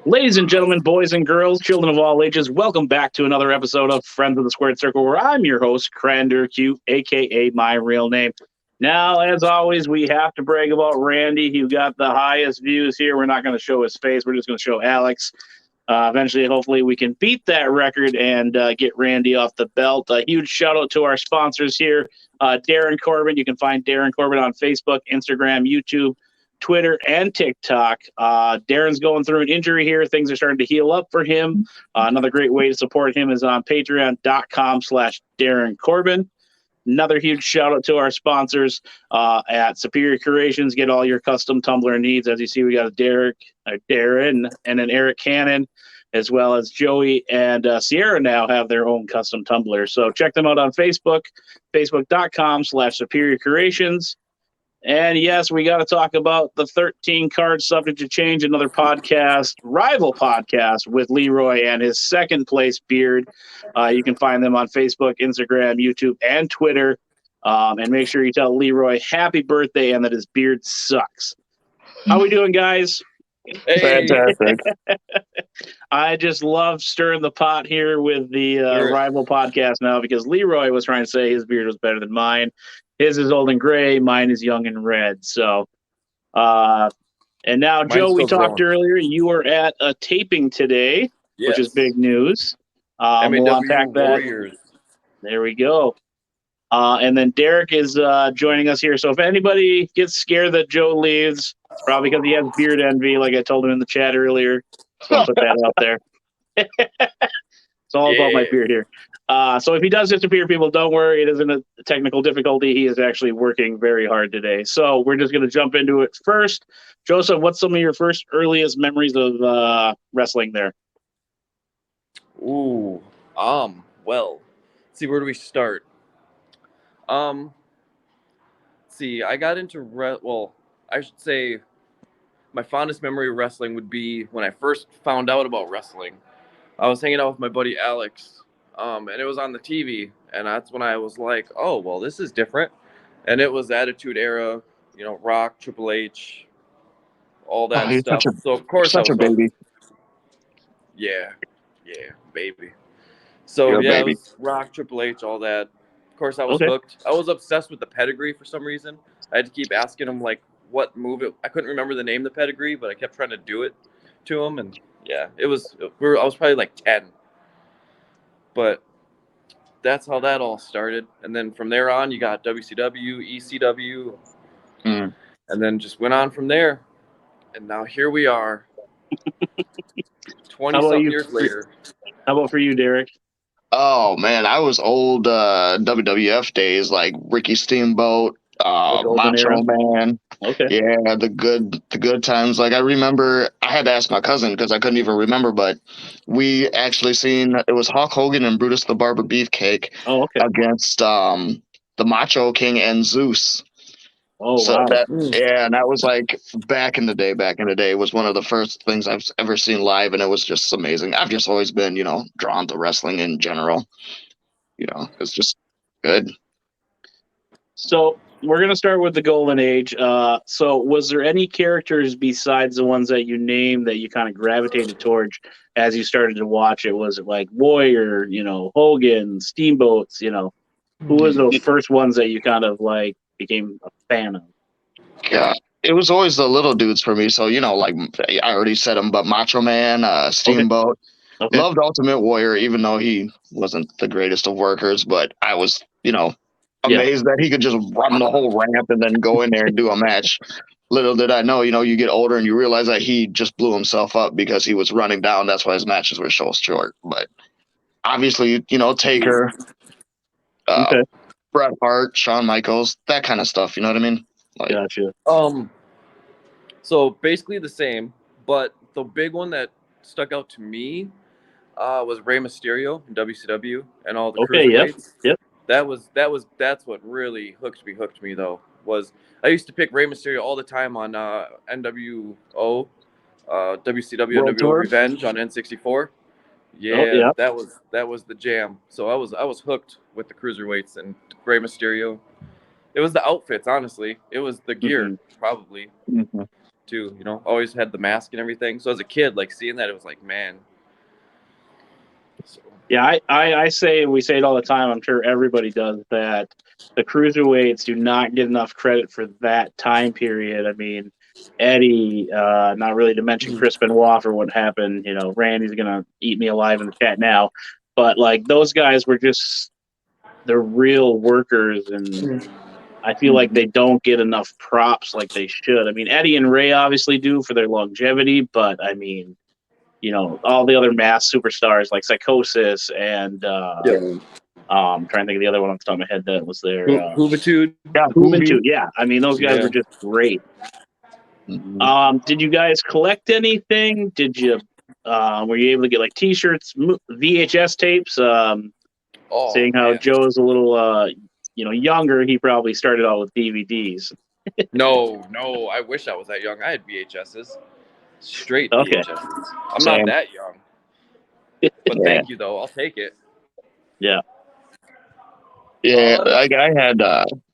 Ladies and gentlemen, boys and girls, children of all ages, welcome back to another episode of Friends of the Squared Circle, where I'm your host, Crander Q, aka my real name. Now, as always, we have to brag about Randy. He got the highest views here. We're not going to show his face. We're just going to show Alex. Eventually, hopefully, we can beat that record and get Randy off the belt. A huge shout out to our sponsors here, Darren Corbin. You can find Darren Corbin on Facebook, Instagram, YouTube, Twitter, and TikTok. Darren's going through an injury here. Things are starting to heal up for him. Another great way to support him is on patreon.com/Darren Corbin. Another huge shout out to our sponsors at Superior Creations. Get all your custom tumbler needs. As you see, we got a Darren, and an Eric Cannon, as well as Joey and Sierra now have their own custom tumbler. So check them out on Facebook, facebook.com/Superior Creations. And yes, we got to talk about the 13 cards subject to change, another podcast, rival podcast with Leroy and his second place beard. You can find them on Facebook, Instagram, YouTube, and Twitter. And make sure you tell Leroy happy birthday and that his beard sucks. How we doing, guys? Hey. Fantastic. I just love stirring the pot here with the rival podcast now because Leroy was trying to say his beard was better than mine. His is old and gray. Mine is young and red. So, and now, Mine's Joe, we still talked growing. earlier. You were at a taping today, which is big news. We'll unpack that. Warriors. There we go. And then Derek is joining us here. So if anybody gets scared that Joe leaves, it's probably because he has beard envy, like I told him in the chat earlier. So I'll put that out there. It's all about my beard here. So if he does disappear, people, don't worry. It isn't a technical difficulty. He is actually working very hard today. So we're just going to jump into it first. Joseph, what's some of your first earliest memories of wrestling there? Ooh. Well, let's see, where do we start? See, I got into I should say my fondest memory of wrestling would be when I first found out about wrestling. I was hanging out with my buddy Alex, and it was on the TV, and that's when I was like, oh, well, this is different. And it was Attitude Era, Rock, Triple H, all that He's stuff. such a, So, of course, such I a was hooked. baby. Yeah, baby. So, You're a it baby. was Rock, Triple H, all that. Of course, I was Okay. hooked. I was obsessed with the pedigree for some reason. I had to keep asking him, what move it. I couldn't remember the name of the pedigree, but I kept trying to do it to him. And, yeah, I was probably like 10. But that's how that all started. And then from there on, you got WCW, ECW, Mm. and then just went on from there. And now here we are, 20-something years later. How about for you, Derek? Oh man, I was old WWF days, like Ricky Steamboat, Golden era? Macho Man. Okay. Yeah, the good times. Like I remember, I had to ask my cousin because I couldn't even remember, but we actually seen it was Hulk Hogan and Brutus the Barber Beefcake Oh, okay. against the Macho King and Zeus. Oh, So wow. and that was like back in the day. Back in the day, it was one of the first things I've ever seen live, and it was just amazing. I've just always been, drawn to wrestling in general. It's just good. So we're going to start with the Golden Age. So was there any characters besides the ones that you named that you kind of gravitated towards as you started to watch it? Was it like Warrior, Hogan, Steamboats, who was those first ones that you kind of like became a fan of? Yeah, it was always the little dudes for me. So like I already said them, but Macho Man, Steamboat. Okay. Loved Ultimate Warrior, even though he wasn't the greatest of workers. But I was, amazed that he could just run the whole ramp and then go in there and do a match. Little did I know, you get older and you realize that he just blew himself up because he was running down. That's why his matches were so short. But obviously, Taker, Okay. Bret Hart, Shawn Michaels, that kind of stuff. You know what I mean? Like, Gotcha. So basically the same, but the big one that stuck out to me was Rey Mysterio in WCW and all the Okay, cruiserweights. yep. That's what really hooked me though. Was I used to pick Rey Mysterio all the time on NWO, WCW, World NWO Tour? Revenge on N64. Yeah, yeah. that was the jam. So I was hooked with the cruiserweights and Rey Mysterio. It was the outfits, honestly. It was the gear, probably. mhm. too. Always had the mask and everything. So as a kid, like seeing that, it was like, man. So. Yeah, I say, we say it all the time. I'm sure everybody does that. The cruiserweights do not get enough credit for that time period. I mean, Eddie, not really to mention Chris Benoit for what happened. Randy's gonna eat me alive in the chat now, but like those guys were just the real workers, and I feel like they don't get enough props like they should. I mean, Eddie and Ray obviously do for their longevity, but I mean, all the other mass superstars like Psychosis and I'm trying to think of the other one on the top of my head that was there. Juventud. Yeah, Juventud. Yeah, I mean those guys were just great. Did you guys collect anything? Did you? Were you able to get like T-shirts, VHS tapes? Seeing how Joe's a little, younger, he probably started out with DVDs. No, I wish I was that young. I had VHSs. Straight VHSs. I'm not that young. But thank you, though. I'll take it. Yeah. Yeah,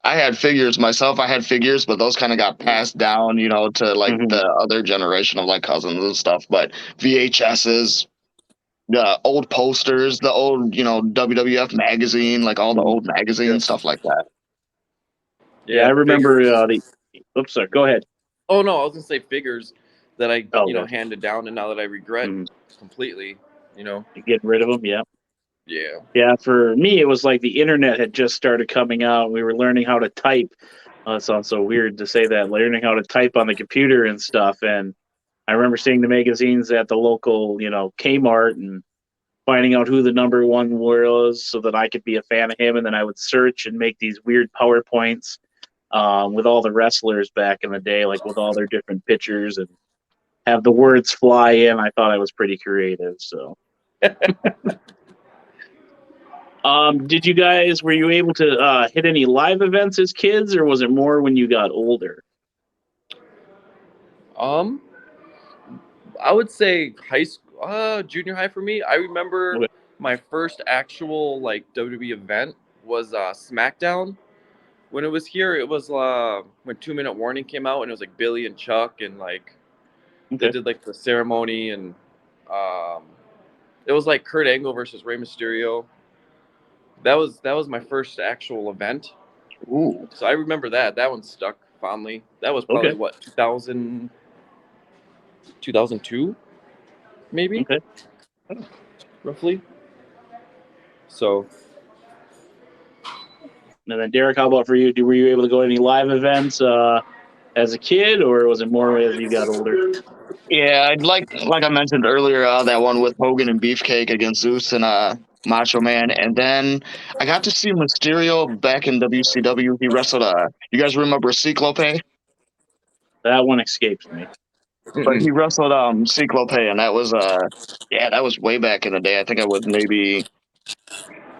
I had figures myself. I had figures, but those kind of got passed down, to like the other generation of like cousins and stuff. But VHSs, the old posters, the old, WWF magazine, like all the old magazines, stuff like that. Yeah, I remember oops, sorry, go ahead. Oh no, I was gonna say figures that I handed down, and now that I regret completely. Getting rid of them, yeah. Yeah. Yeah, for me, it was like the internet had just started coming out. We were learning how to type. It sounds so weird to say that, learning how to type on the computer and stuff. And I remember seeing the magazines at the local, Kmart and finding out who the number one was so that I could be a fan of him. And then I would search and make these weird PowerPoints with all the wrestlers back in the day, like with all their different pictures, and have the words fly in. I thought I was pretty creative, so. Were you able to hit any live events as kids, or was it more when you got older? I would say high school, junior high for me. I remember my first actual like WWE event was SmackDown. When it was here, it was when 2 Minute Warning came out, and it was like Billy and Chuck, and like they did like the ceremony, and it was like Kurt Angle versus Rey Mysterio. That was my first actual event. Ooh. So I remember that. That one stuck fondly. That was probably 2002, maybe. Okay. Roughly. So. And then Derek, how about for you? Were you able to go to any live events as a kid, or was it more as you got older? Yeah, like I mentioned earlier, that one with Hogan and Beefcake against Zeus and Macho Man, and then I got to see Mysterio back in WCW. He wrestled. You guys remember Ciclope? That one escapes me. But he wrestled Ciclope, and that was that was way back in the day. I think I was maybe,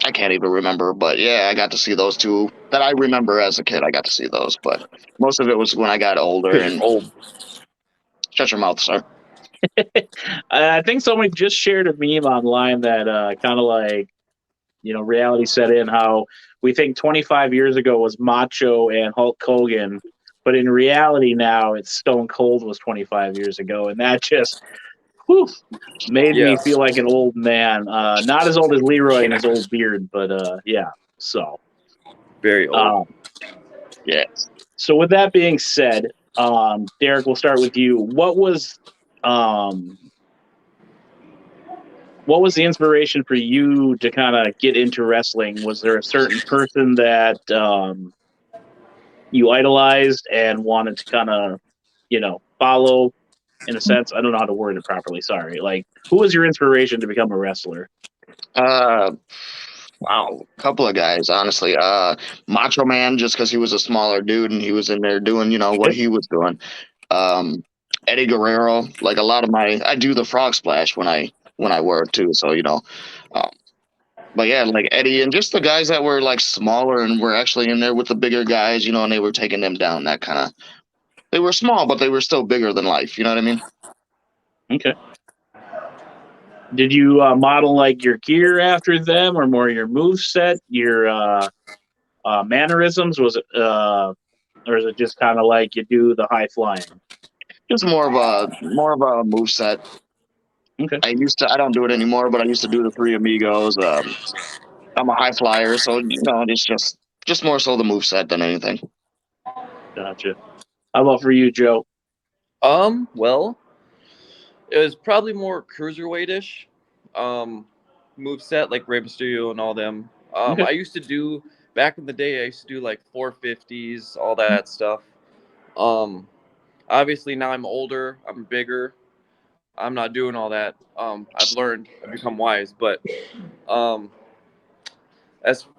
I can't even remember, but yeah, I got to see those two that I remember as a kid. I got to see those, but most of it was when I got older and old. Shut your mouth, sir. I think somebody just shared a meme online that kind of like, reality set in, how we think 25 years ago was Macho and Hulk Hogan, but in reality now it's Stone Cold was 25 years ago, and that just made me feel like an old man. Not as old as Leroy and his old beard, but so. Very old. Yes. So with that being said, Derek, we'll start with you. What was the inspiration for you to kind of get into wrestling? Was there a certain person that you idolized and wanted to kind of, follow, in a sense? I don't know how to word it properly. Sorry. Like, who was your inspiration to become a wrestler? Wow, a couple of guys, honestly. Macho Man, just because he was a smaller dude and he was in there doing, what he was doing. Eddie Guerrero, like a lot of I do the frog splash when I wear it too, so but yeah, like Eddie and just the guys that were like smaller and were actually in there with the bigger guys, and they were taking them down. That kind of, they were small, but they were still bigger than life. You know what I mean? Okay. Did you model like your gear after them, or more your move set, your mannerisms? Was it, or is it just kind of like you do the high flying? Just more of a move set. Okay. I don't do it anymore, but I used to do the Three Amigos. I'm a high flyer, so it's just more so the move set than anything. Gotcha. How about for you, Joe? Well, it was probably more cruiserweight-ish, move set like Rey Mysterio and all them. Okay. I used to do back in the day. I used to do like 450s, all that stuff. Obviously now I'm older, I'm bigger. I'm not doing all that. I've learned, I've become wise, but um,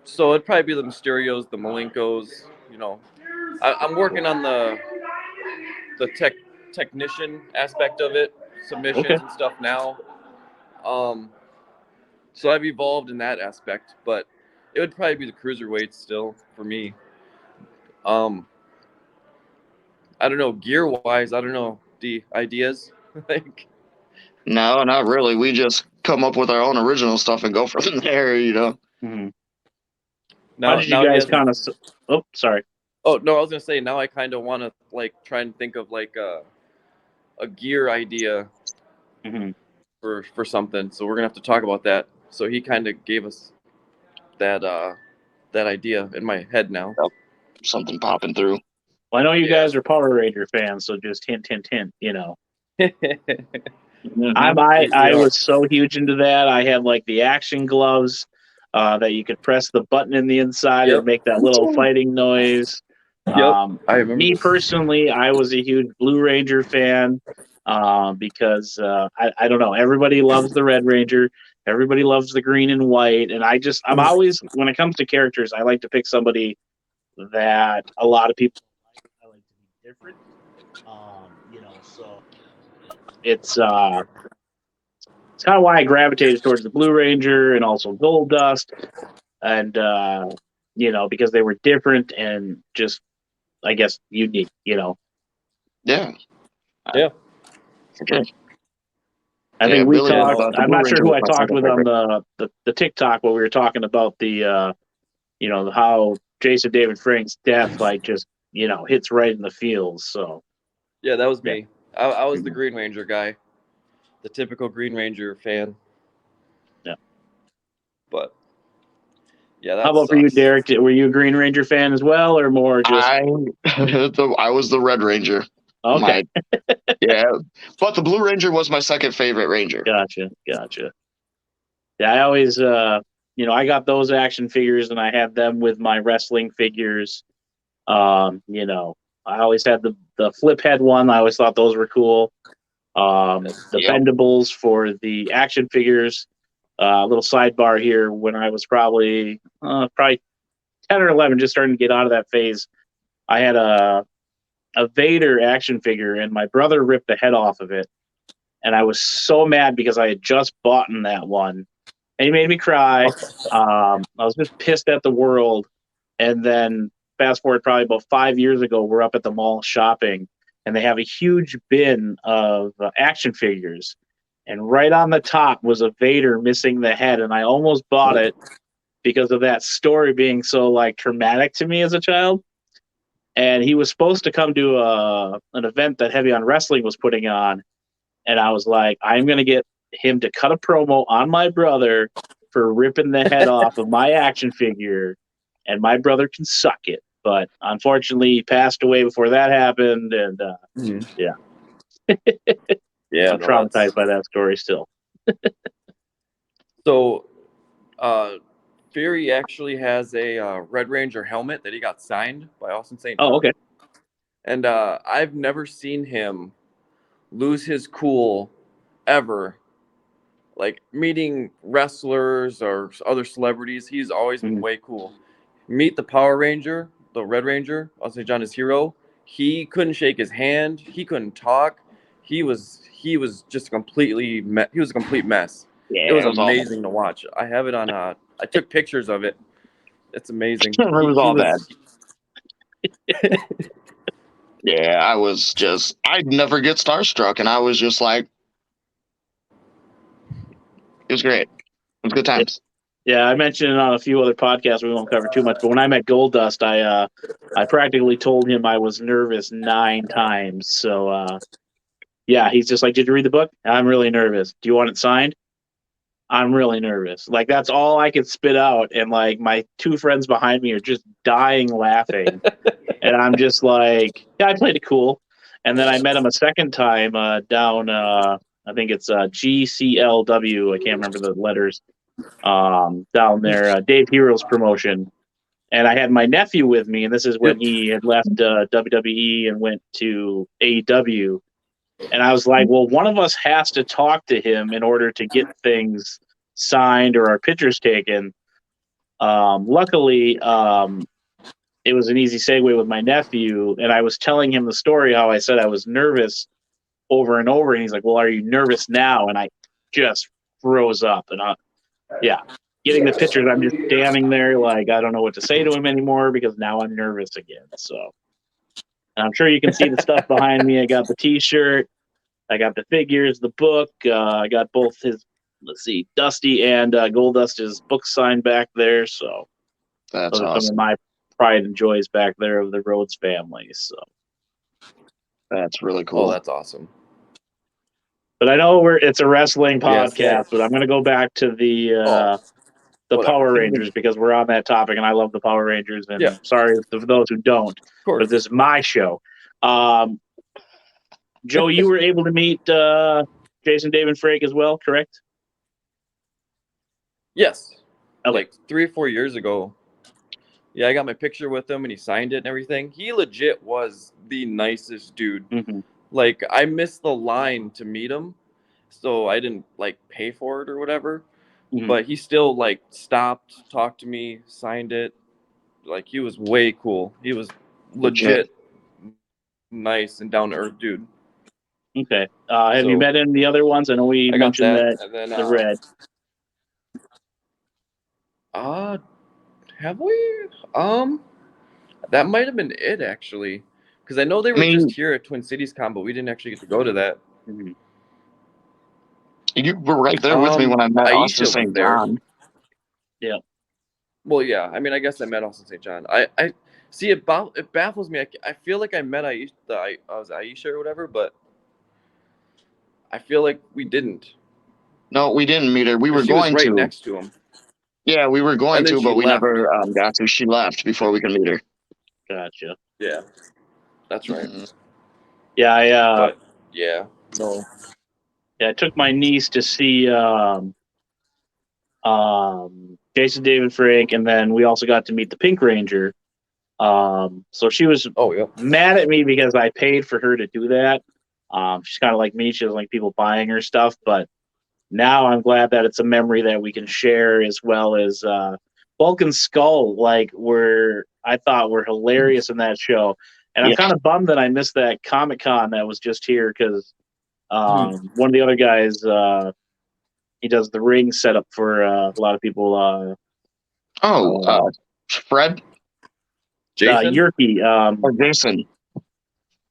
so it'd probably be the Mysterios, the Malenkos. I'm working on the technician aspect of it, submissions Okay. and stuff now. Um, so I've evolved in that aspect, but it would probably be the cruiserweights still for me. Um, I don't know, gear wise, I don't know the ideas. like No, not really. We just come up with our own original stuff and go from there. Mm-hmm. How now did you now he guys has. kind of? Oh, sorry. Oh no, I was gonna say now I kind of want to like try and think of like a gear idea Mm-hmm. for something. So we're gonna have to talk about that. So he kind of gave us that idea in my head now. Something popping through. Well, I know you Yeah. guys are Power Ranger fans, so just hint, hint, hint. Mhm. I was so huge into that. I had like the action gloves that you could press the button in the inside Yep. and make that little fighting noise. Yep. I remember. Me personally, I was a huge Blue Ranger fan because I don't know. Everybody loves the Red Ranger. Everybody loves the green and white. And I'm always, when it comes to characters, I like to pick somebody that a lot of people like. I like to be different. So it's kind of why I gravitated towards the Blue Ranger and also Gold Dust, and because they were different and just, I guess, unique. Yeah. Yeah. For sure. I Yeah, think we Billy, talked. the I'm Blue not sure Ranger who was I my talked second with on favorite. the TikTok, but we were talking about the how Jason David Frank's death like just hits right in the feels. So Yeah, that was yeah. me. I was the Green Ranger guy, the typical Green Ranger fan. Yeah. But yeah, that How about for you, sucks. Derek? Were you a Green Ranger fan as well, or more just I was the Red Ranger. okay? Yeah, but the Blue Ranger was my second favorite Ranger. Gotcha. Yeah, I always, I got those action figures and I had them with my wrestling figures. I always had the flip head one. I always thought those were cool. The Yep. bendables for the action figures. Little sidebar here. When I was probably 10 or 11, just starting to get out of that phase, I had a Vader action figure, and my brother ripped the head off of it, and I was so mad because I had just bought that one. And he made me cry. I was just pissed at the world. And then fast forward probably about 5 years ago, we're up at the mall shopping, and they have a huge bin of action figures. And right on the top was a Vader missing the head, and I almost bought it because of that story being so like traumatic to me as a child. And he was supposed to come to an event that Heavy on Wrestling was putting on, and I was like, I'm gonna get him to cut a promo on my brother for ripping the head off of my action figure, and my brother can suck it. But unfortunately, he passed away before that happened, and yeah. Yeah, I'm traumatized by that story still. So, Fury actually has a Red Ranger helmet that he got signed by Austin St. Oh, okay. And I've never seen him lose his cool ever. Like meeting wrestlers or other celebrities, he's always been way cool. Meet the Power Ranger, the Red Ranger, Austin John, his hero. He couldn't shake his hand. He couldn't talk. He was just he was a complete mess. Yeah, It was awful. amazing to watch. I have it on. I took pictures of it. It's amazing. It was all bad. Yeah, I'd never get starstruck, and I was just like, it was great. It was good times. Yeah, I mentioned it on a few other podcasts. We won't cover too much, but when I met Gold Dust, I practically told him I was nervous 9 times. So Yeah, he's just like, did you read the book? I'm really nervous. Do you want it signed? I'm really nervous. Like, that's all I could spit out. And like, my two friends behind me are just dying laughing. And I'm just like, yeah, I played it cool. And then I met him a second time down, I think it's GCLW. I can't remember the letters down there, Dave Hero's promotion. And I had my nephew with me, and this is when he had left WWE and went to AEW. And I was like, well, one of us has to talk to him in order to get things signed or our pictures taken. Luckily, it was an easy segue with my nephew, and I was telling him the story how I said I was nervous over and over, and he's like, well, are you nervous now? And I just froze up. And getting the pictures, I'm just standing there like I don't know what to say to him anymore because now I'm nervous again. So and I'm sure you can see the stuff behind me. I got the T-shirt, I got the figures, the book. I got both his, Dusty and Goldust's books signed back there. So That's those are awesome. some of my pride and joys back there of the Rhodes family. So That's really cool. Oh, that's awesome. but I know it's a wrestling Yes, podcast, yes. but I'm going to go back to the whatever. Power Rangers because we're on that topic, and I love the Power Rangers. And Yeah. sorry for those who don't, Of course. but this is my show. Joe, you were able to meet Jason David Frank as well, correct? Yes. Okay. Like 3 or 4 years ago. Yeah, I got my picture with him and he signed it and everything. He legit was the nicest dude. Mm-hmm. Like, I missed the line to meet him, so I didn't like pay for it or whatever. Mm-hmm. But he still like stopped, talked to me, signed it. Like, he was way cool. He was legit nice and down to earth dude. Okay. Have you met any of the other ones? I know we mentioned that and then, the Red. Have we? That might have been it actually, because I know they were just here at Twin Cities Con, but we didn't actually get to go to that. Mm-hmm. You were right there with me when I met Austin Aisha St. was there. John. Yeah. Well, yeah. I mean, I guess I met Austin St. John. I see it. It baffles me. I feel like I met Aisha, Aisha or whatever, but I feel like we didn't. No, we didn't meet her. We were She going was right to. next to him. Yeah, we were going And then to, she but we left. never got to. She left before we could meet her. Gotcha. Yeah, that's right. Mhm. Yeah, But yeah, no. Yeah, I took my niece to see Jason David Frank, and then we also got to meet the Pink Ranger. So she was mad at me because I paid for her to do that. She's kind of like me; she doesn't like people buying her stuff. But now I'm glad that it's a memory that we can share, as well as Bulk and Skull, like I thought were hilarious in that show. And I'm kind of bummed that I missed that Comic-Con that was just here because one of the other guys, he does the ring setup for a lot of people. Fred? Jason? Yerke. Or Jason.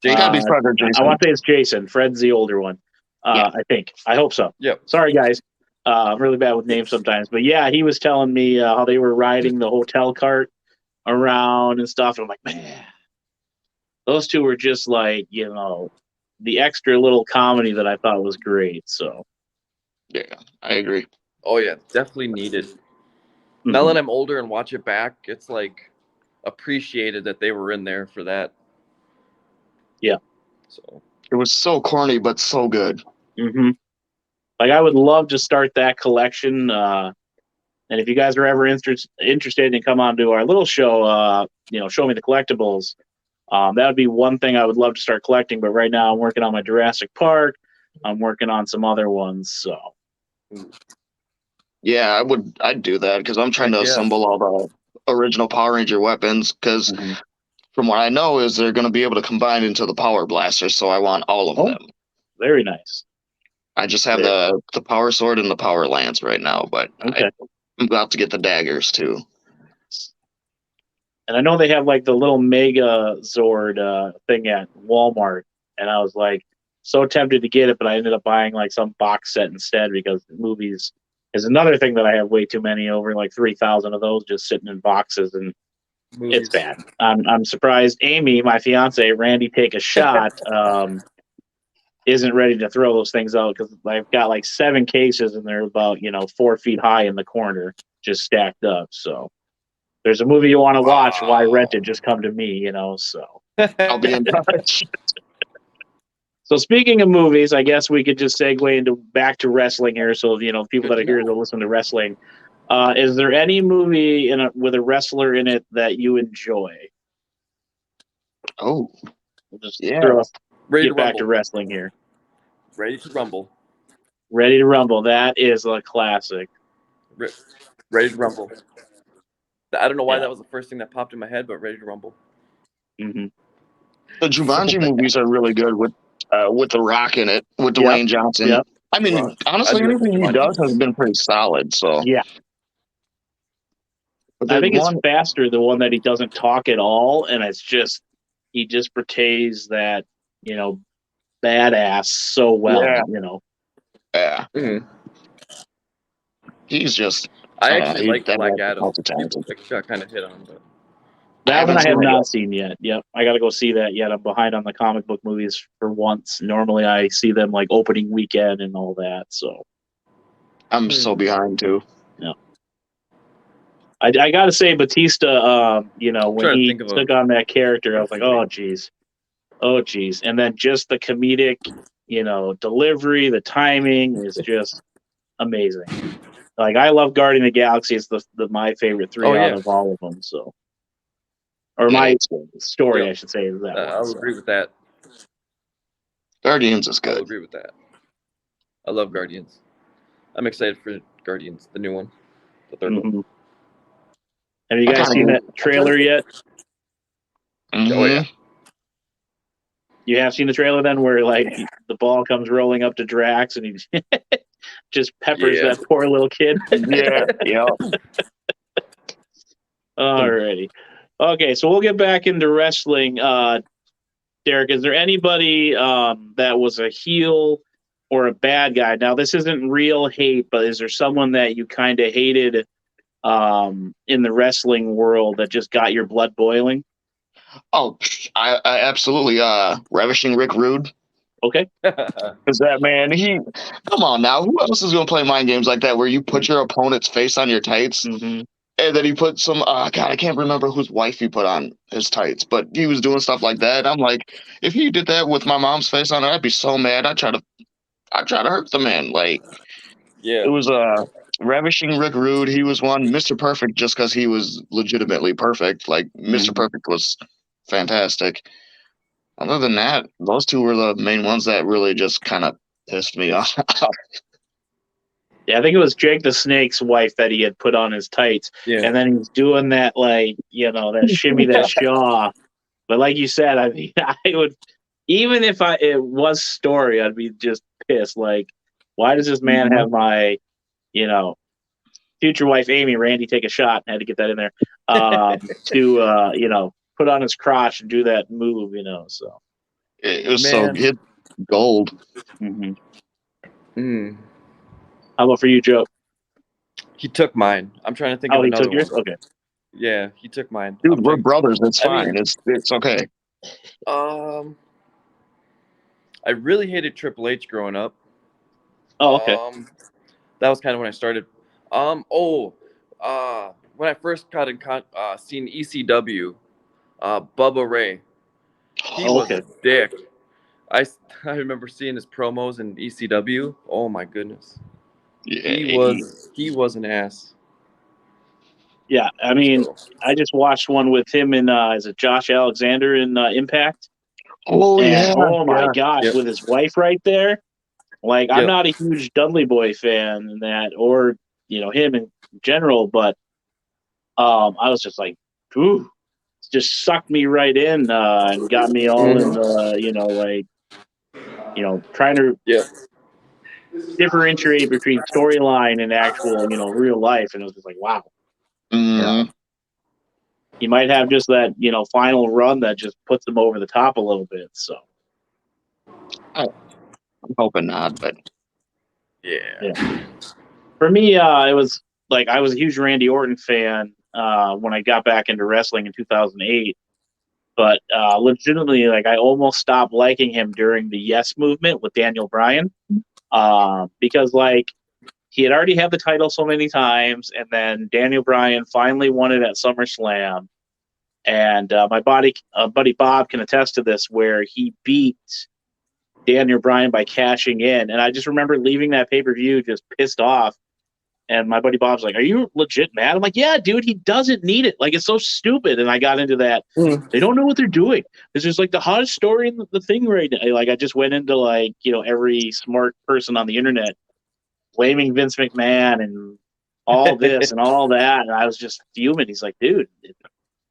Jason. Gotta be Fred or Jason. I want to say it's Jason. Fred's the older one. I think. I hope so. Yep. Sorry, guys. I'm really bad with names sometimes. But yeah, he was telling me how they were riding the hotel cart around and stuff. And I'm like, man, those two were just like, the extra little comedy that I thought was great. So yeah, I agree. Oh yeah, definitely needed. Mm-hmm. Now that I'm older and watch it back, it's like appreciated that they were in there for that. Yeah. So it was so corny, but so good. Mm-hmm. Like, I would love to start that collection. And if you guys are ever interested and come on to our little show, Show Me the Collectibles, that would be one thing I would love to start collecting. But right now I'm working on my Jurassic Park. I'm working on some other ones. So yeah, I'd do that because I'm trying to assemble all the original Power Ranger weapons because from what I know is they're going to be able to combine into the Power Blaster. So I want all of them. Very nice. I just have the Power Sword and the Power Lance right now, but I'm about to get the daggers too. And I know they have like the little Mega Zord thing at Walmart, and I was like so tempted to get it, but I ended up buying like some box set instead because the movies is another thing that I have way too many, over like 3,000 of those just sitting in boxes, and it's bad. I'm surprised Amy, my fiance, Randy, take a shot. isn't ready to throw those things out because I've got like 7 cases and they're about 4 feet high in the corner, just stacked up. So there's a movie you want to watch, why rent it? Just come to me, So I'll be in touch. so speaking of movies, I guess we could just segue into back to wrestling here. So people that are here to listen to wrestling. Is there any movie with a wrestler in it that you enjoy? Oh, We'll just yeah. get back to wrestling here. Ready to Rumble. Ready to Rumble. That is a classic. Ready to Rumble. I don't know why that was the first thing that popped in my head, but Ready to Rumble. Mm-hmm. The Jumanji movies are really good with The Rock in it, with Dwayne Johnson. Yep. I mean, honestly, anything he does has been pretty solid. So yeah. I think it's faster, the one that he doesn't talk at all, and it's just he just portrays that badass so well. Yeah. Mm-hmm. He's just. I actually like Black Adam. Got kind of hit on, but that one I have not seen yet. Yep, I got to go see that yet. I'm behind on the comic book movies for once. Normally, I see them like opening weekend and all that. So I'm so behind too. Yeah. I got to say, Batista, when he took on that character, I was like, oh, geez. And then just the comedic, delivery, the timing is just amazing. Like, I love Guardian of the Galaxy. It's my favorite 3 out of all of them. So, or my story, I should say, is that one. I'll agree with that. Guardians is good. I'll agree with that. I love Guardians. I'm excited for Guardians, the new one, the third one. Have you guys seen that trailer yet? Mm-hmm. Oh, yeah. You have seen the trailer then where, like, the ball comes rolling up to Drax and he just peppers that poor little kid? Yeah. Alrighty. Okay, so we'll get back into wrestling. Derek, is there anybody that was a heel or a bad guy? Now, this isn't real hate, but is there someone that you kind of hated in the wrestling world that just got your blood boiling? Oh, I absolutely. Ravishing Rick Rude. Okay. Because that man, come on now. Who else is going to play mind games like that where you put your opponent's face on your tights? Mm-hmm. And then he put some, God, I can't remember whose wife he put on his tights, but he was doing stuff like that. I'm like, if he did that with my mom's face on it, I'd be so mad. I'd try to hurt the man. Like, it was Ravishing Rick Rude. He was one. Mr. Perfect, just because he was legitimately perfect. Like, Mr. Perfect was fantastic. Other than that, those two were the main ones that really just kind of pissed me off. Yeah, I think it was Jake the Snake's wife that he had put on his tights. Yeah. And then he's doing that, like, that shimmy, that shaw. But like you said, I mean, I would, even if it was story, I'd be just pissed. Like, why does this man have my, future wife, Amy, Randy, take a shot? I had to get that in there. To, put on his crotch and do that move, so. It was so good. Gold. Mm-hmm. Mm. How about for you, Joe? He took mine. I'm trying to think of another he took yours? one. Okay. Yeah, he took mine. Dude, we're brothers. It's fine. It's okay. I really hated Triple H growing up. Oh, okay. That was kind of when I started. When I first got seen ECW, Bubba Ray. He was a dick. I remember seeing his promos in ECW. Oh my goodness. Yeah, he was an ass. Yeah, I mean, I just watched one with him and is it Josh Alexander in Impact? Oh, yeah. Oh my gosh, with his wife right there. Like, I'm not a huge Dudley Boy fan in that, or him in general, but I was just like, ooh, just sucked me right in and got me all in the trying to differentiate between storyline and actual real life, and it was just like, wow. Mm-hmm. He might have just that final run that just puts him over the top a little bit. So I'm hoping not, but yeah. For me, it was like I was a huge Randy Orton fan when I got back into wrestling in 2008. But legitimately, like I almost stopped liking him during the Yes movement with Daniel Bryan, because like he had already had the title so many times, and then Daniel Bryan finally won it at SummerSlam. And my buddy Bob can attest to this, where he beat Daniel Bryan by cashing in. And I just remember leaving that pay-per-view just pissed off. And my buddy Bob's like, "Are you legit mad?" I'm like, "Yeah, dude, he doesn't need it. Like, it's so stupid." And I got into that. They don't know what they're doing. This is like the hottest story in the thing right now. Like, I just went into like, every smart person on the internet blaming Vince McMahon and all this and all that. And I was just fuming. He's like, "Dude,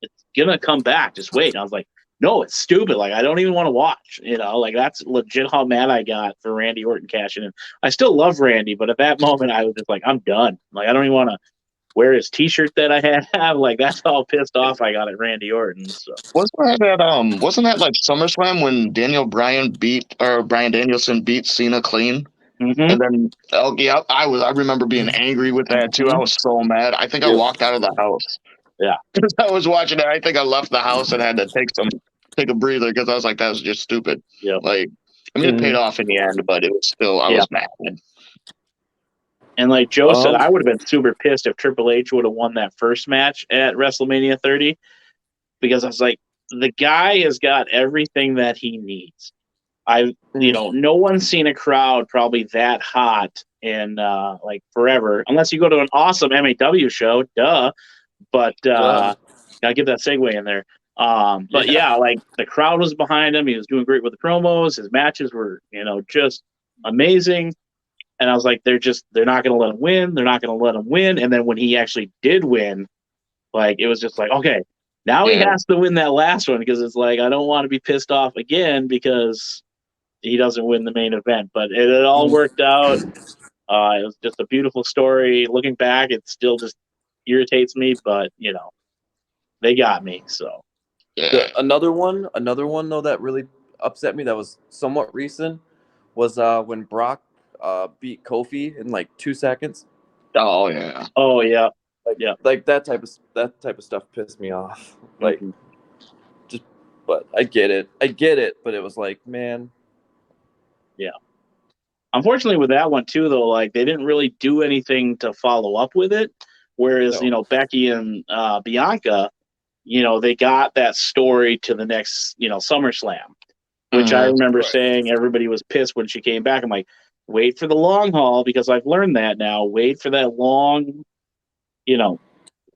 it's gonna come back. Just wait." And I was like, "No, it's stupid. Like, I don't even want to watch." Like that's legit how mad I got for Randy Orton cashing in. I still love Randy, but at that moment, I was just like, "I'm done. Like, I don't even want to wear his T-shirt that I have." Like, that's how pissed off I got at Randy Orton. So Wasn't that like SummerSlam when Brian Danielson beat Cena clean? And then yeah, I remember being angry with that too. I was so mad. I think I walked out of the house. Yeah. Because I was watching it. I think I left the house and had to take a breather because I was like, that was just stupid. Yeah. Like, I mean, it paid off in the end, but it was still, I was mad. And like Joe said, I would have been super pissed if Triple H would have won that first match at WrestleMania 30, because I was like, the guy has got everything that he needs. No one's seen a crowd probably that hot in like forever, unless you go to an awesome MAW show, duh. But gotta get that segue in there. But yeah, like the crowd was behind him. He was doing great with the promos. His matches were, just amazing. And I was like, they're not going to let him win. They're not going to let him win. And then when he actually did win, like it was just like, okay, now he has to win that last one, because it's like I don't want to be pissed off again because he doesn't win the main event. But it all worked out. It was just a beautiful story. Looking back, it still just irritates me, but they got me. So another one though that really upset me, that was somewhat recent, was when Brock beat Kofi in like 2 seconds. Oh yeah. Oh yeah. Like that type of stuff pissed me off. Like but I get it, but it was like, man. Yeah. Unfortunately with that one too, though, like they didn't really do anything to follow up with it. Whereas, Becky and Bianca, they got that story to the next, SummerSlam, which I remember saying everybody was pissed when she came back. I'm like, wait for the long haul, because I've learned that now. Wait for that long,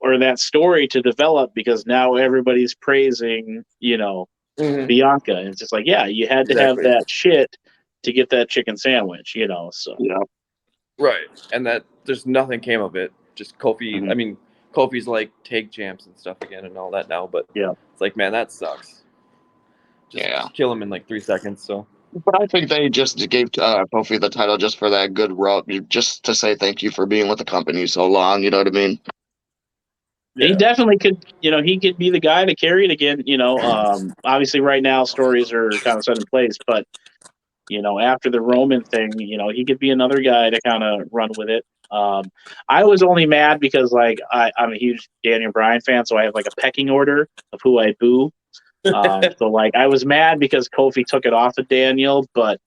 or that story to develop, because now everybody's praising, Bianca. And it's just like, yeah, you had to have that shit to get that chicken sandwich, so. Yeah. Right. And that there's nothing came of it. Just Kofi. I mean, Kofi's like tag champs and stuff again and all that now, but it's like, man, that sucks. Just kill him in like 3 seconds. So, but I think they just gave Kofi the title just for that good rub, just to say thank you for being with the company so long. You know what I mean? Yeah. He definitely could. He could be the guy to carry it again. Obviously, right now stories are kind of set in place, but after the Roman thing, he could be another guy to kind of run with it. I was only mad because like I'm a huge Daniel Bryan fan, so I have like a pecking order of who I boo. So like I was mad because Kofi took it off of Daniel, but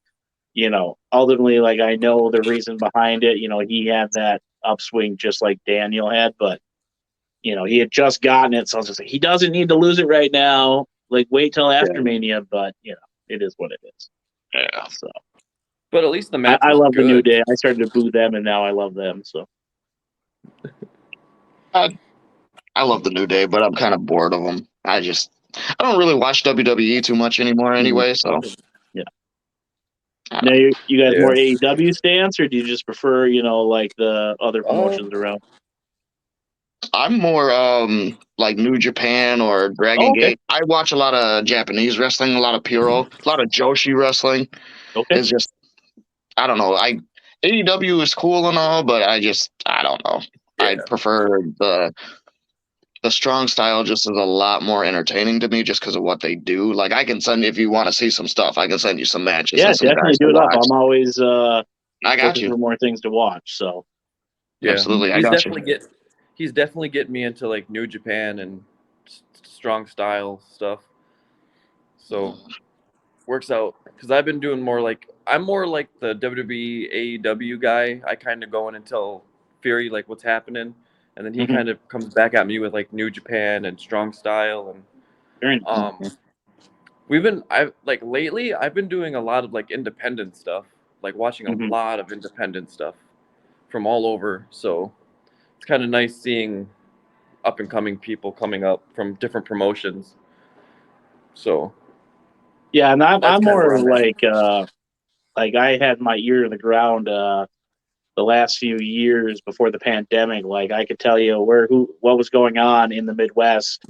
ultimately, like I know the reason behind it. He had that upswing just like Daniel had, but he had just gotten it, so I was just like, he doesn't need to lose it right now. Like wait till after Mania, but it is what it is. Yeah. So. But at least the match. I love the New Day. I started to boo them, and now I love them. So I love the New Day, but I'm kind of bored of them. I don't really watch WWE too much anymore, anyway. So now you guys more AEW stance, or do you just prefer like the other promotions around? I'm more like New Japan or Dragon Gate. I watch a lot of Japanese wrestling, a lot of Puro, a lot of Joshi wrestling. Okay. It's just I don't know. AEW is cool and all, but I don't know. Yeah. I prefer the strong style. Just is a lot more entertaining to me, just because of what they do. Like I can send, if you want to see some stuff, I can send you some matches. Yeah, and some definitely do it up. I'm always I got you for more things to watch. So absolutely, He's definitely getting me into like New Japan and strong style stuff. So works out because I've been doing I'm more like the WWE AEW guy. I kind of go in and tell Fury like what's happening, and then he kind of comes back at me with like New Japan and Strong Style and Very nice. lately I've been doing a lot of like independent stuff, like watching a lot of independent stuff from all over. So it's kind of nice seeing up and coming people coming up from different promotions. So Yeah, and I'm more I'm like I had my ear to the ground the last few years before the pandemic. Like I could tell you what was going on in the Midwest.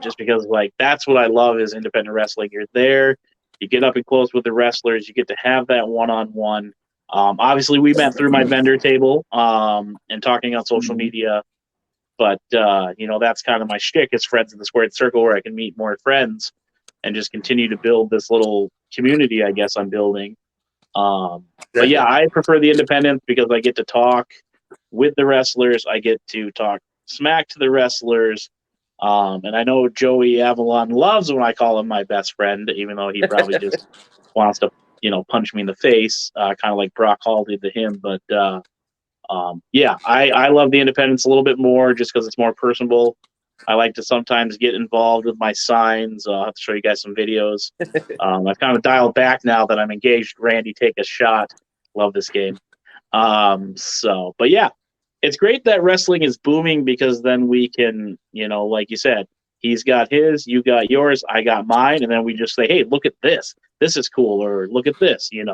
Just because like that's what I love is independent wrestling. You're there, you get up and close with the wrestlers, you get to have that one-on-one. Obviously, we met through my vendor table and talking on social media, but that's kind of my shtick is Friends in the Squared Circle, where I can meet more friends and just continue to build this little community. I guess I'm building. But yeah, I prefer the independents because I get to talk with the wrestlers. I get to talk smack to the wrestlers. And I know Joey Avalon loves when I call him my best friend, even though he probably just wants to, punch me in the face, kind of like Brock Hall did to him. But yeah, I love the independents a little bit more just because it's more personable. I like to sometimes get involved with my signs. I'll have to show you guys some videos. I've kind of dialed back now that I'm engaged. Randy, take a shot. Love this game. But yeah, it's great that wrestling is booming because then we can, like you said, he's got his, you got yours, I got mine, and then we just say, hey, look at this. This is cool, or look at this, And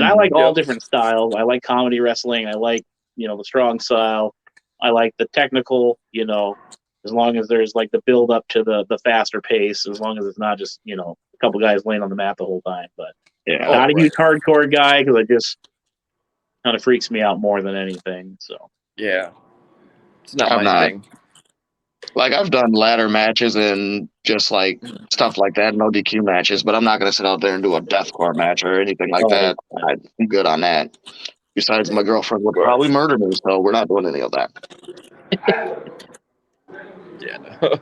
I like all different styles. I like comedy wrestling. I like, the strong style. I like the technical, as long as there's like the build up to the faster pace, as long as it's not just, a couple guys laying on the mat the whole time. But not a huge hardcore guy because it just kind of freaks me out more than anything. So yeah, it's not my thing. Like I've done ladder matches and just like stuff like that, no DQ matches, but I'm not gonna sit out there and do a deathcore match or anything like that. I'm good on that. Besides, my girlfriend would probably murder me, so we're not doing any of that. Yeah. No.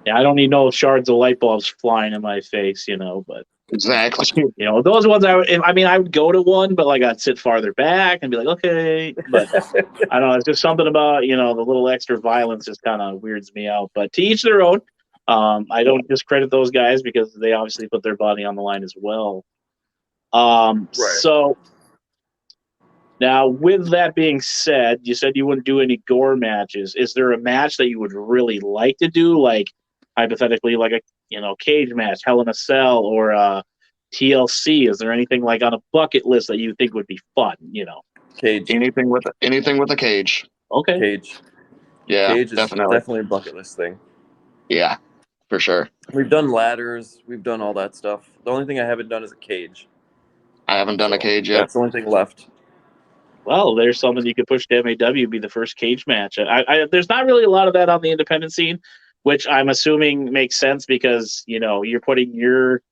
Yeah, I don't need no shards of light bulbs flying in my face, but exactly. Those ones I would go to one, but like I'd sit farther back and be like, okay. But I don't know, it's just something about, the little extra violence just kind of weirds me out. But to each their own. I don't discredit those guys because they obviously put their body on the line as well. So now with that being said, you said you wouldn't do any gore matches. Is there a match that you would really like to do? Like hypothetically, like a cage match, Hell in a Cell, or TLC? Is there anything like on a bucket list that you think would be fun? Cage. Anything with a cage. Okay. Cage. Yeah, cage is definitely a bucket list thing. Yeah, for sure. We've done ladders. We've done all that stuff. The only thing I haven't done is a cage. I haven't done a cage yet. That's the only thing left. Well, there's something you could push to MAW, be the first cage match. There's not really a lot of that on the independent scene, which I'm assuming makes sense because, you're putting your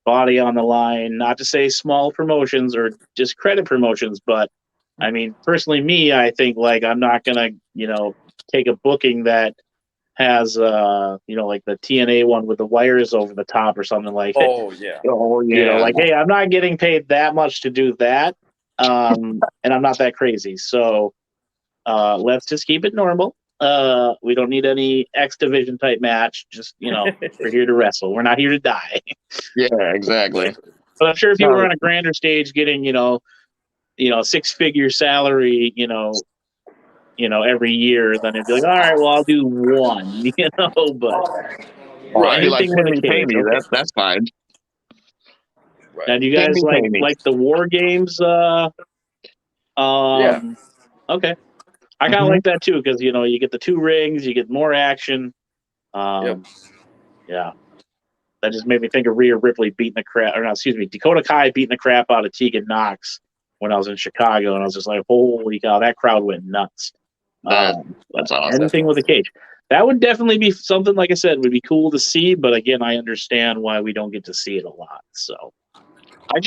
body on the line, not to say small promotions or discredit promotions, but I mean, personally, I think like I'm not going to, take a booking that has, like the TNA one with the wires over the top or something like that. Oh, yeah. Like, hey, I'm not getting paid that much to do that. And I'm not that crazy. So let's just keep it normal. We don't need any X Division type match. Just, we're here to wrestle. We're not here to die. Yeah, exactly. But I'm sure if you were on a grander stage getting, 6-figure salary, every year, then it'd be like, all right, well, I'll do one, but anything with a cage, that's fine. Right. Now, do you guys like the war games? Yeah. Okay. I kind of like that too because you get the 2 rings, you get more action. Yeah. That just made me think of Rhea Ripley Dakota Kai beating the crap out of Tegan Knox when I was in Chicago, and I was just like, holy cow, that crowd went nuts. That's awesome. Anything with a cage. That would definitely be something, like I said, would be cool to see, but again, I understand why we don't get to see it a lot. So I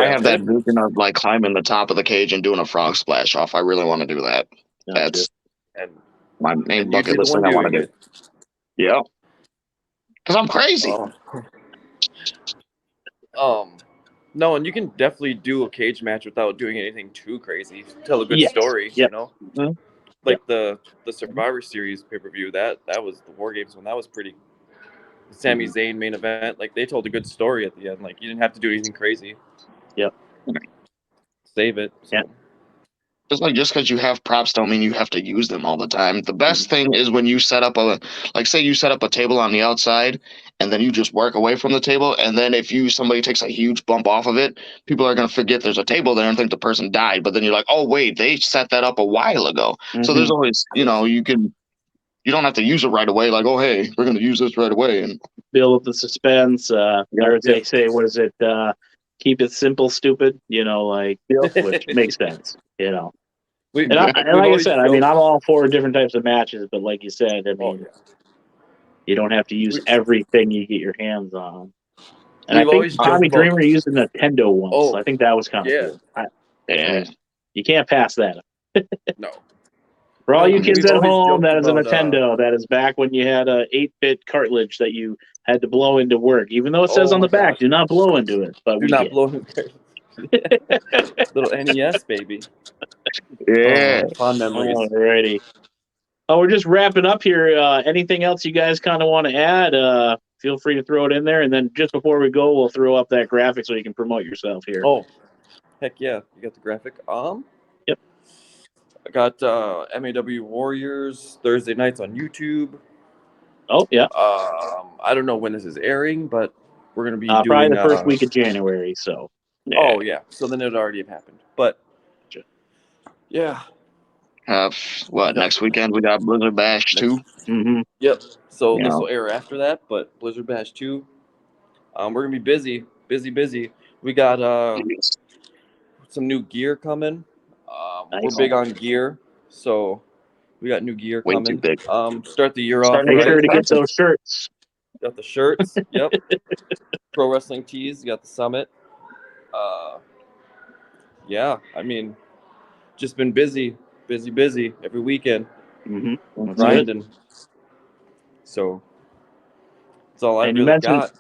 have that vision of like climbing the top of the cage and doing a frog splash off. I really want to do that. That's my main bucket list thing I want to do. Yeah. Because I'm crazy. No, and you can definitely do a cage match without doing anything too crazy. Tell a good story, Yep. you know. Mhm. Like the Survivor Series pay-per-view, that was the War Games one. That was pretty. The Sami Zayn main event, like they told a good story at the end. Like you didn't have to do anything crazy. Yep. Save it. So. Yeah. Just because you have props don't mean you have to use them all the time. The best thing is when you set up say you set up a table on the outside, and then you just work away from the table, and then if somebody takes a huge bump off of it, people are gonna forget there's a table there and think the person died. But then you're like, oh wait, they set that up a while ago. So there's always, you don't have to use it right away. Like, oh hey, we're gonna use this right away, and build up the suspense. They say, what is it? Keep it simple, stupid. Which makes sense. Like I said, I mean, I'm all for different types of matches, but like you said, I mean, you don't have to use everything you get your hands on. And I think Tommy Dreamer used a Nintendo once. So I think that was kind of cool. You can't pass that. No. For all you kids at home, that is a Nintendo. That is back when you had a 8-bit cartridge that you had to blow into work. Even though it says on the back, do not blow into it. But blow into it. Little NES, baby. Yeah. Fond memories. Alrighty. Oh, we're just wrapping up here. Anything else you guys kind of want to add? Feel free to throw it in there. And then just before we go, we'll throw up that graphic so you can promote yourself here. Oh, heck yeah. You got the graphic? Yep. I got MAW Warriors Thursday nights on YouTube. Oh, yeah. I don't know when this is airing, but we're going to be doing... Probably the first week of January, so... Yeah. Oh, yeah. So then it already happened. But, yeah. Next weekend we got Blizzard Bash 2? Mm-hmm. Yep. So this will air after that, but Blizzard Bash 2. We're going to be busy. We got some new gear coming. Nice. We're big on gear, so we got new gear coming. Too big. Start the year off. Make sure to get those shirts. Got the shirts. Yep. Pro Wrestling Tees. You got the Summit. Yeah, I mean, just been busy every weekend. Mm-hmm. Grinding. So that's all I really got.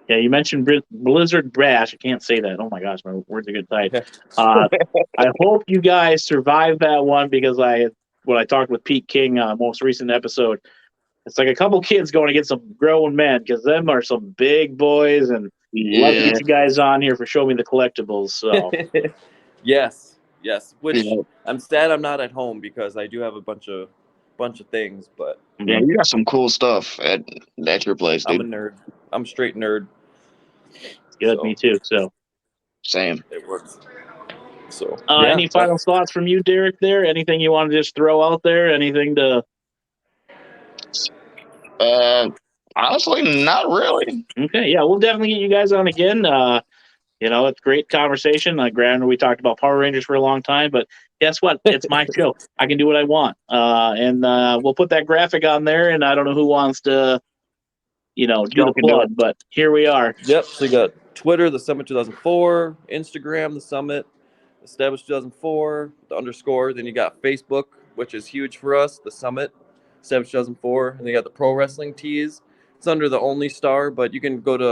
Yeah, you mentioned Blizzard Bash. I can't say that. Oh my gosh, my words are good tight. I hope you guys survived that one because when I talked with Pete King on most recent episode, it's like a couple kids going against some grown men because them are some big boys, and love to get you guys on here for Show Me the Collectibles. So yes. Which I'm sad I'm not at home because I do have a bunch of things, but yeah, you got some cool stuff at your place, dude. I'm a nerd. I'm a straight nerd. Good, me too. So same. It works. So any final thoughts from you, Derek? There, anything you want to just throw out there? Anything to? Honestly, not really. Okay, yeah, we'll definitely get you guys on again. It's great conversation. Granted, we talked about Power Rangers for a long time, but guess what? It's my show. I can do what I want. And we'll put that graphic on there, and I don't know who wants to, do the plug, but here we are. Yep, so you got Twitter, The Summit 2004, Instagram, The Summit, Established 2004, the _. Then you got Facebook, which is huge for us, The Summit, Established 2004. And then you got the Pro Wrestling Tees. It's under the Only Star, but you can go to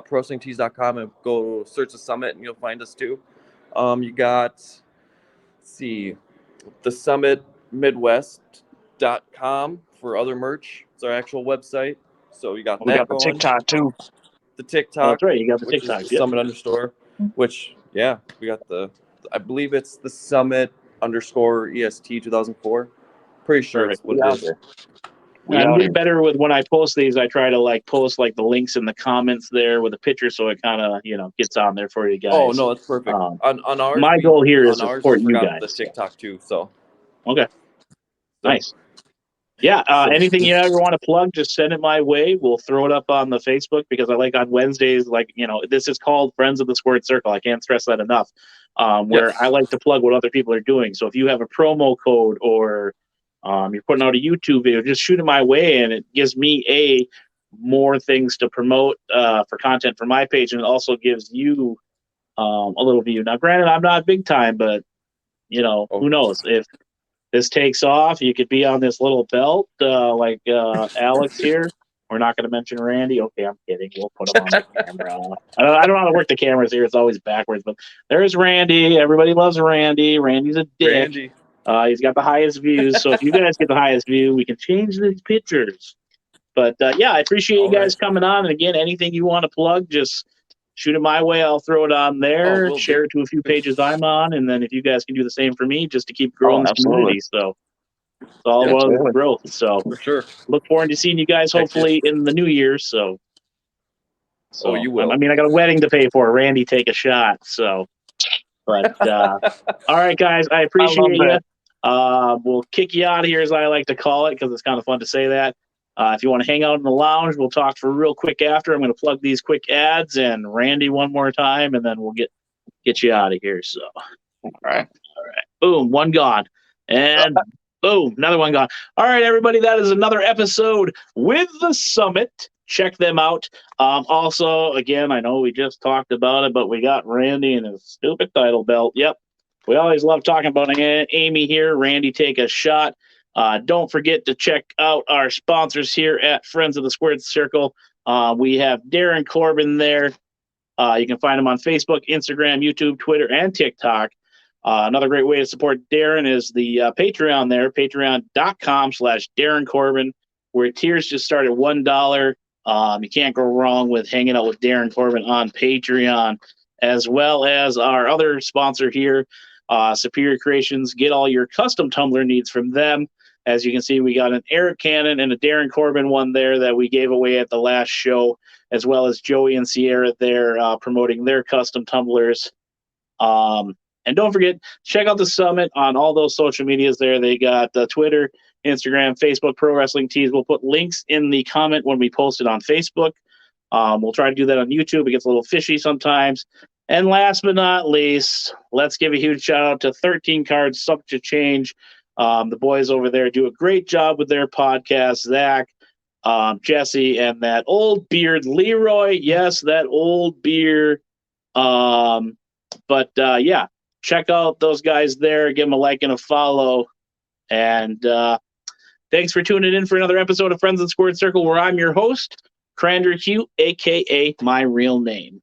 ProWrestlingTees.com and go search The Summit, and you'll find us too. You got, let's see, The Summit Midwest.com for other merch. It's our actual website. So you got that. We got going. the TikTok too. The TikTok. That's right. You got the TikTok. The Summit _. Which, yeah, we got I believe it's the Summit _EST 2004. Pretty sure Perfect. it's what it is. I'm getting better with when I post these. I try to post the links in the comments there with a picture, so it kind of gets on there for you guys. Oh no, that's perfect. On ours, my goal here is to support you guys. The TikTok too. So okay, nice. Yeah. Anything you ever want to plug, just send it my way. We'll throw it up on the Facebook because I like on Wednesdays. This is called Friends of the Squared Circle. I can't stress that enough. Where I like to plug what other people are doing. So if you have a promo code or you're putting out a YouTube video, just shoot it my way, and it gives me more things to promote for content for my page, and it also gives you a little view. Now, granted, I'm not big time, but who knows? If this takes off, you could be on this little belt like Alex here. We're not going to mention Randy. Okay, I'm kidding. We'll put him on the camera. I don't know how to work the cameras here. It's always backwards. But there's Randy. Everybody loves Randy. Randy's a dick. Randy. He's got the highest views. So if you guys get the highest view, we can change these pictures. But yeah, I appreciate you guys coming on. And again, anything you want to plug, just shoot it my way. I'll throw it on there, share it to a few pages I'm on. And then if you guys can do the same for me, just to keep growing this community. So it's all about growth. So for sure. Look forward to seeing you guys hopefully in the new year. So you will. I mean, I got a wedding to pay for. Randy, take a shot. So, but all right, guys, I appreciate you. We'll kick you out of here, as I like to call it, because it's kind of fun to say that. If you want to hang out in the lounge, we'll talk for real quick after. I'm going to plug these quick ads and Randy one more time, and then we'll get you out of here. So, all right. Boom, one gone. And boom, another one gone. All right, everybody, that is another episode with the Summit. Check them out. Also, again, I know we just talked about it, but we got Randy and his stupid title belt. Yep. We always love talking about Amy here. Randy, take a shot. Don't forget to check out our sponsors here at Friends of the Squared Circle. We have Darren Corbin there. You can find him on Facebook, Instagram, YouTube, Twitter, and TikTok. Another great way to support Darren is the Patreon there, patreon.com/Darren Corbin, where tiers just start at $1. You can't go wrong with hanging out with Darren Corbin on Patreon, as well as our other sponsor here, Superior Creations. Get all your custom tumbler needs from them. As you can see, we got an Eric Cannon and a Darren Corbin one there that we gave away at the last show, as well as Joey and Sierra there promoting their custom tumblers. And don't forget, check out the Summit on all those social medias there. They got Twitter, Instagram, Facebook, Pro Wrestling Tees. We'll put links in the comment when we post it on Facebook. We'll try to do that on YouTube. It gets a little fishy sometimes. And last but not least, let's give a huge shout out to 13 Cards Subject to Change. The boys over there do a great job with their podcast. Zach, Jesse, and that old beard, Leroy. Yes, that old beard. Yeah, check out those guys there. Give them a like and a follow. And thanks for tuning in for another episode of Friends of the Squared Circle, where I'm your host, Crander Q, a.k.a. my real name.